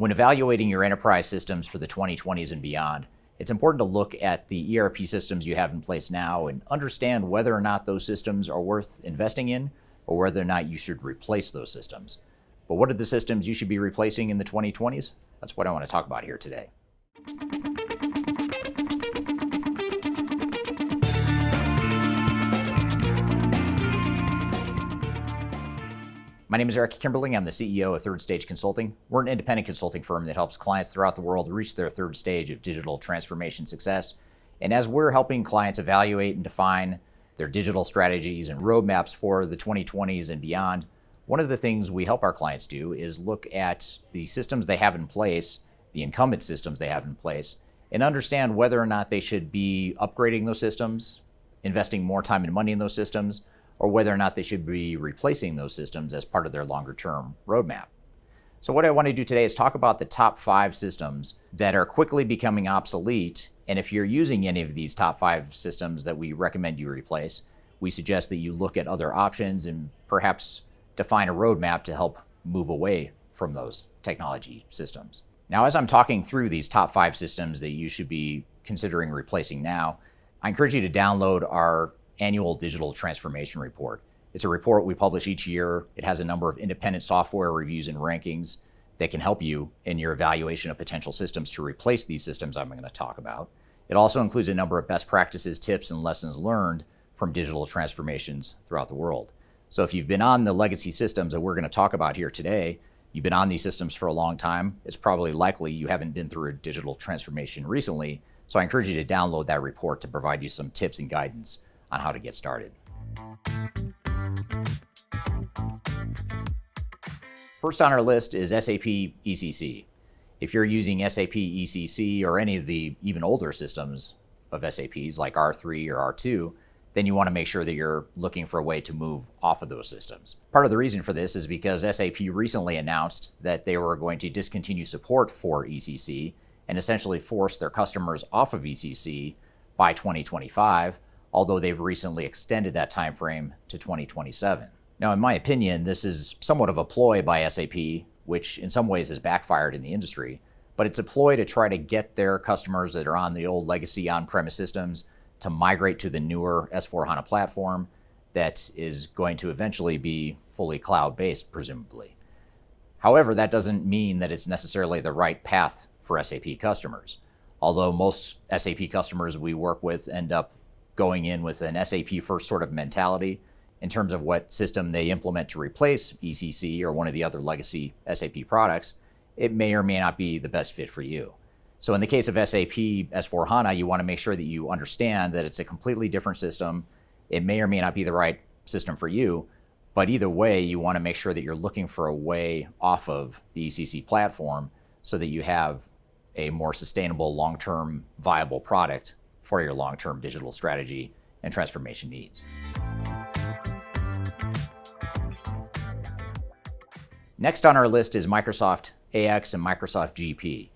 When evaluating your enterprise systems for the 2020s and beyond, it's important to look at the ERP systems you have in place now and understand whether or not those systems are worth investing in or whether or not you should replace those systems. But what are the systems you should be replacing in the 2020s? That's what I want to talk about here today. My name is Eric Kimberling. I'm the CEO of Third Stage Consulting. We're an independent consulting firm that helps clients throughout the world reach their third stage of digital transformation success. And as we're helping clients evaluate and define their digital strategies and roadmaps for the 2020s and beyond, one of the things we help our clients do is look at the systems they have in place, the incumbent systems they have in place, and understand whether or not they should be upgrading those systems, investing more time and money in those systems, or whether or not they should be replacing those systems as part of their longer-term roadmap. So what I want to do today is talk about the top 5 systems that are quickly becoming obsolete. And if you're using any of these top 5 systems that we recommend you replace, we suggest that you look at other options and perhaps define a roadmap to help move away from those technology systems. Now, as I'm talking through these top 5 systems that you should be considering replacing now, I encourage you to download our annual digital transformation report. It's a report we publish each year. It has a number of independent software reviews and rankings that can help you in your evaluation of potential systems to replace these systems I'm going to talk about. It also includes a number of best practices, tips, and lessons learned from digital transformations throughout the world. So if you've been on the legacy systems that we're going to talk about here today, you've been on these systems for a long time, it's probably likely you haven't been through a digital transformation recently. So I encourage you to download that report to provide you some tips and guidance on how to get started. First on our list is SAP ECC. If you're using SAP ECC or any of the even older systems of SAPs like R3 or R2, then you want to make sure that you're looking for a way to move off of those systems. Part of the reason for this is because SAP recently announced that they were going to discontinue support for ECC and essentially force their customers off of ECC by 2025. Although they've recently extended that time frame to 2027. Now, in my opinion, this is somewhat of a ploy by SAP, which in some ways has backfired in the industry, but it's a ploy to try to get their customers that are on the old legacy on-premise systems to migrate to the newer S/4HANA platform that is going to eventually be fully cloud-based, presumably. However, that doesn't mean that it's necessarily the right path for SAP customers. Although most SAP customers we work with end up going in with an SAP first sort of mentality in terms of what system they implement to replace ECC or one of the other legacy SAP products, it may or may not be the best fit for you. So in the case of SAP S/4HANA, you want to make sure that you understand that it's a completely different system. It may or may not be the right system for you, but either way, you want to make sure that you're looking for a way off of the ECC platform so that you have a more sustainable, long-term, viable product for your long-term digital strategy and transformation needs. Next on our list is Microsoft AX and Microsoft GP,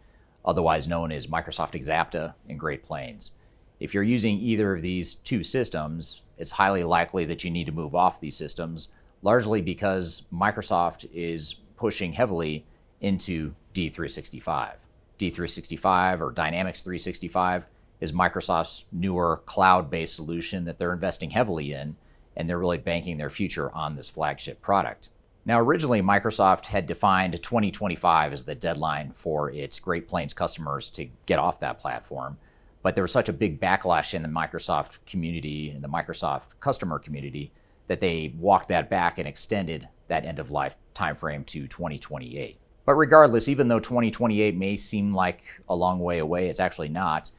otherwise known as Microsoft Exapta and Great Plains. If you're using either of these two systems, it's highly likely that you need to move off these systems, largely because Microsoft is pushing heavily into D365. D365 or Dynamics 365 is Microsoft's newer cloud-based solution that they're investing heavily in, and they're really banking their future on this flagship product. Now, originally, Microsoft had defined 2025 as the deadline for its Great Plains customers to get off that platform, but there was such a big backlash in the Microsoft community and the Microsoft customer community that they walked that back and extended that end-of-life timeframe to 2028. But regardless, even though 2028 may seem like a long way away, it's actually not.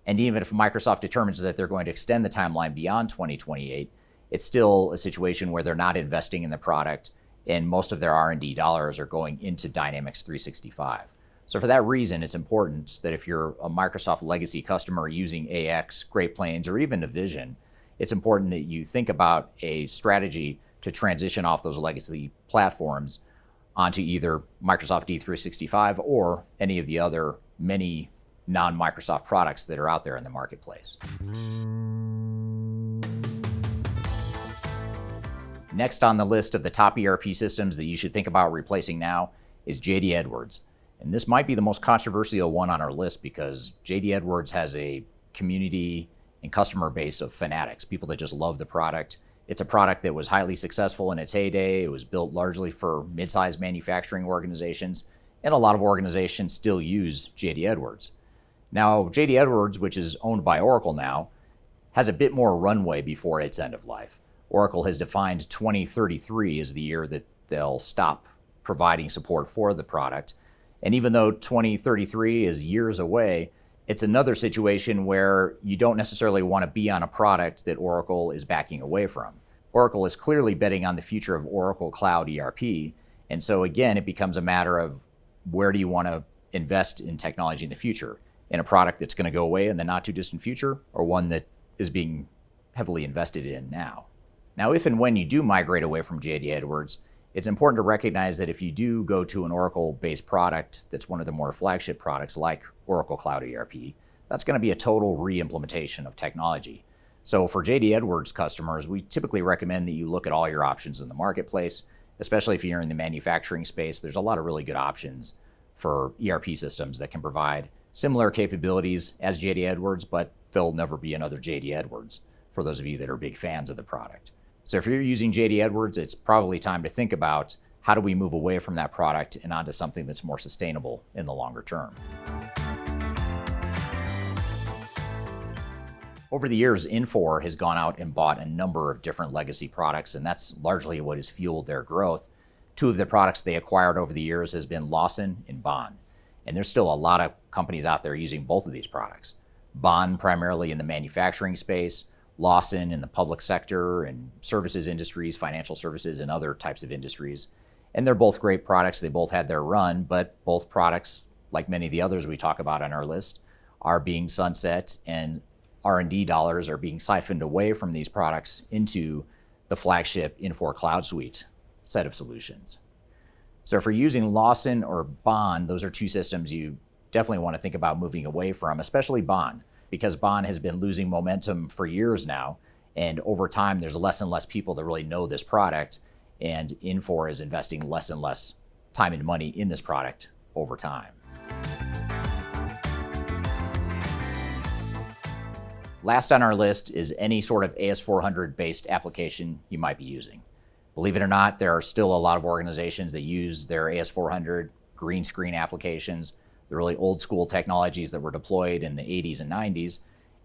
And even if Microsoft determines that they're going to extend the timeline beyond 2028, it's still a situation where they're not investing in the product, and most of their R&D dollars are going into Dynamics 365. So for that reason, it's important that if you're a Microsoft legacy customer using AX, Great Plains, or even Navision, it's important that you think about a strategy to transition off those legacy platforms onto either Microsoft D365 or any of the other many non-Microsoft products that are out there in the marketplace. Next on the list of the top ERP systems that you should think about replacing now is JD Edwards. And this might be the most controversial one on our list because JD Edwards has a community and customer base of fanatics, people that just love the product. It's a product that was highly successful in its heyday. It was built largely for mid-sized manufacturing organizations, and a lot of organizations still use JD Edwards. Now, JD Edwards, which is owned by Oracle now, has a bit more runway before its end of life. Oracle has defined 2033 as the year that they'll stop providing support for the product. And even though 2033 is years away, it's another situation where you don't necessarily want to be on a product that Oracle is backing away from. Oracle is clearly betting on the future of Oracle Cloud ERP. And so again, it becomes a matter of where do you want to invest in technology in the future? In a product that's going to go away in the not too distant future, or one that is being heavily invested in now? Now, if and when you do migrate away from JD Edwards, it's important to recognize that if you do go to an Oracle-based product that's one of the more flagship products like Oracle Cloud ERP, that's going to be a total re-implementation of technology. So for JD Edwards customers, we typically recommend that you look at all your options in the marketplace, especially if you're in the manufacturing space. There's a lot of really good options for ERP systems that can provide similar capabilities as JD Edwards, but there'll never be another JD Edwards for those of you that are big fans of the product. So if you're using JD Edwards, it's probably time to think about how do we move away from that product and onto something that's more sustainable in the longer term. Over the years, Infor has gone out and bought a number of different legacy products, and that's largely what has fueled their growth. Two of the products they acquired over the years has been Lawson and Baan. And there's still a lot of companies out there using both of these products. Baan primarily in the manufacturing space, Lawson in the public sector and services industries, financial services, and other types of industries. And they're both great products. They both had their run, but both products, like many of the others we talk about on our list, are being sunset, and R&D dollars are being siphoned away from these products into the flagship Infor Cloud Suite set of solutions. So if you're using Lawson or Baan, those are two systems you definitely want to think about moving away from, especially Baan, because Baan has been losing momentum for years now. And over time, there's less and less people that really know this product. And Infor is investing less and less time and money in this product over time. Last on our list is any sort of AS400-based application you might be using. Believe it or not, there are still a lot of organizations that use their AS400 green screen applications, the really old school technologies that were deployed in the 80s and 90s.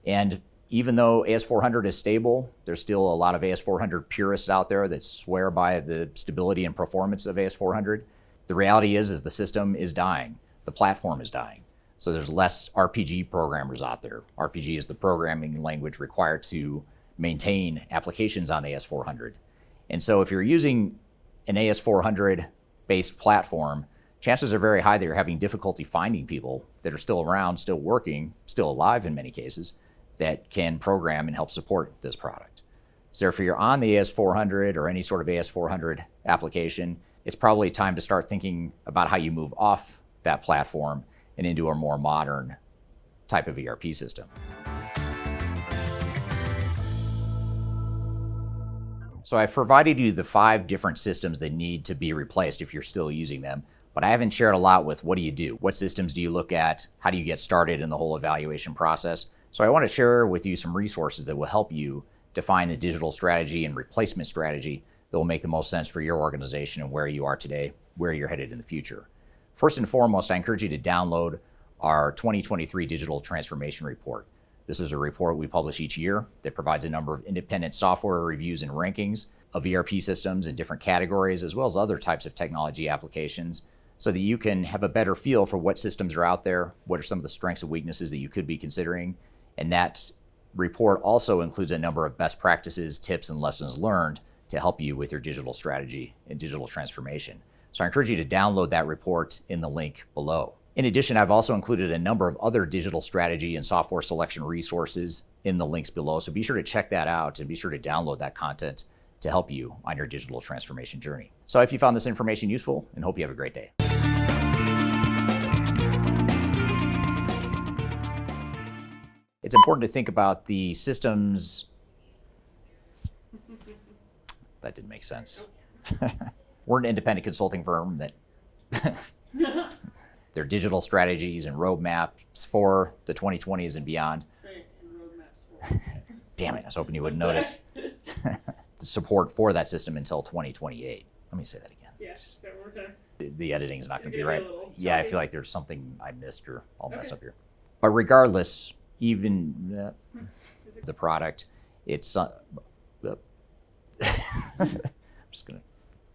And even though AS400 is stable, there's still a lot of AS400 purists out there that swear by the stability and performance of AS400. The reality is the system is dying. The platform is dying. So there's less RPG programmers out there. RPG is the programming language required to maintain applications on AS400. And so if you're using an AS400 based platform, chances are very high that you're having difficulty finding people that are still around, still working, still alive in many cases, that can program and help support this product. So if you're on the AS400 or any sort of AS400 application, it's probably time to start thinking about how you move off that platform and into a more modern type of ERP system. So I've provided you the 5 different systems that need to be replaced if you're still using them, but I haven't shared a lot with what do you do? What systems do you look at? How do you get started in the whole evaluation process? So I want to share with you some resources that will help you define a digital strategy and replacement strategy that will make the most sense for your organization and where you are today, where you're headed in the future. First and foremost, I encourage you to download our 2023 Digital Transformation Report. This is a report we publish each year that provides a number of independent software reviews and rankings of ERP systems in different categories, as well as other types of technology applications, so that you can have a better feel for what systems are out there, what are some of the strengths and weaknesses that you could be considering. And that report also includes a number of best practices, tips, and lessons learned to help you with your digital strategy and digital transformation. So I encourage you to download that report in the link below. In addition, I've also included a number of other digital strategy and software selection resources in the links below. So be sure to check that out and be sure to download that content to help you on your digital transformation journey. So I hope you found this information useful and hope you have a great day. It's important to think about the systems. That didn't make sense. We're an independent consulting firm that their digital strategies and roadmaps for the 2020s and beyond. Right, and roadmaps for Damn it, I was hoping you would notice. The support for that system until 2028. Let me say that again. Yes, that one more time. The editing is not going to be gonna be right. a little Yeah, I choppy. feel like there's something I missed or I'll mess Okay. up here. But regardless, even the product, it's I'm just going to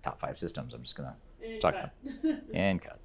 top 5 systems. I'm just going to And talk cut. about and cut.